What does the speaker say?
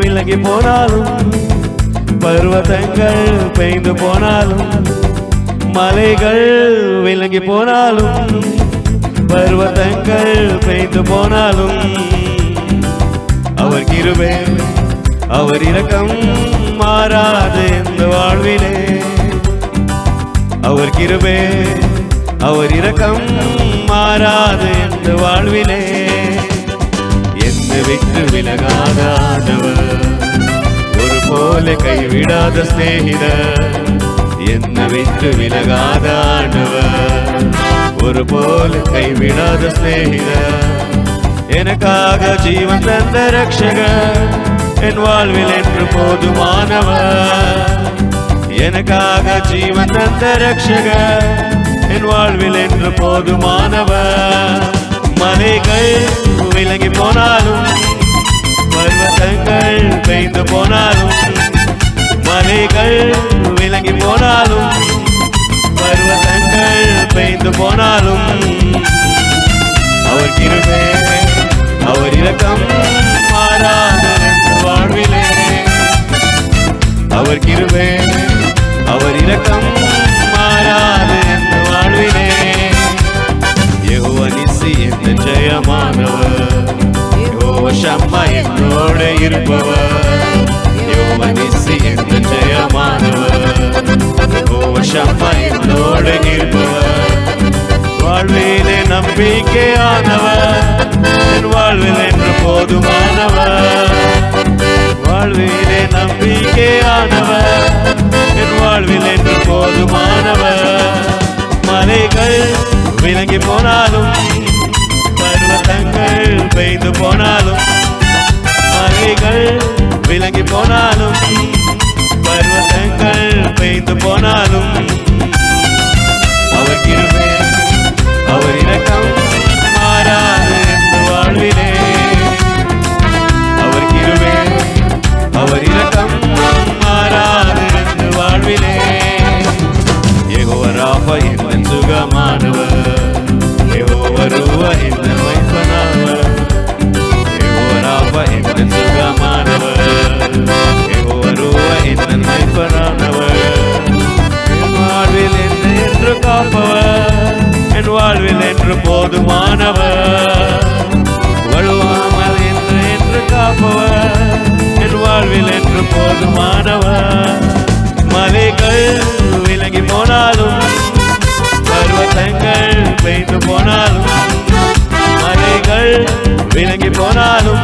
விலகி போனாலும், பர்வதங்கள் பெய்ந்து போனாலும், மலைகள் விலகி போனாலும், பர்வதங்கள் பெய்து போனாலும், அவர் கிருபை அவர் இரக்கம் மாறாது இந்த வாழ்விலே. அவர் கிருபை அவர் இரக்கம் மாறாது இந்த வாழ்விலே. என்னை விட்டு விலகாத ஆண்டவர், ஒரு போல கைவிடாத சிநேகிதர். என்னை விட்டு விலகாத ஆண்டவர், ஒரு போல கைவிடாத சிநேகிதர். எனக்காக ஜீவன் தந்த ரட்சகர், என் வாழ்வில் என்று போதுமானவர். எனக்காக ஜீவன் தந்த ரட்சகர், என் வாழ்வில் என்று போதுமானவர். மலைகள் விலகி போனாலும், பர்வதங்கள் பெய்து போனாலும், மலைகள் விலகி போனாலும், பர்வதங்கள் பெய்து போனாலும், அவர் கிருபை அவர் இரக்கம் மாறாது இந்த வாழ்விலே. அவர் கிருபை அவர் இரக்கம் மாறாது இந்த வாழ்விலே. யெகோவா நிசி என்ற ஜெயமானவர், யெகோவா ஷம்மா என்னோடு இருப்பவர். யெகோவா நிசி என்ற ஜெயமானவர், யெகோவா ஷம்மா என்னோடு இருப்பவர். வாழ்விலே நம்பிக்கையானவர், என் வாழ்வில் என்று போதுமானவர். வாழ்விலே நம்பிக்கையானவர், என் வாழ்வில் என்று போதுமானவர். மலைகள் விலகி போனாலும், பர்வதங்கள் பெய்து போனாலும், மலைகள் விலகி போனாலும், பர்வதங்கள் பெய்து போனாலும், அவர் கிருபை அவர் இரக்கம் மாறாது இந்த வாழ்விலே. அவர் கிருபை அவர் இரக்கம் மாறாது இந்த வாழ்விலே. யெகோவா ராஃபா என் சுகமானவர், யெகோவா ரூவா என் மைப்பனானவர். யெகோவா ராஃபா என் சுகமானவர், யெகோவா ரூவா என் மைப்பனானவர். என் வாழ்வில் என்னை என்று காப்பவர், என் வாழ்வில் என்று போதுமானவர். வழுவாமல் என்று காப்பவர், என் வாழ்வில் என்று போதுமானவர். மலைகள் விலகி போனாலும், பர்வதங்கள் பெய்து போனாலும், மலைகள் விலகி போனாலும்,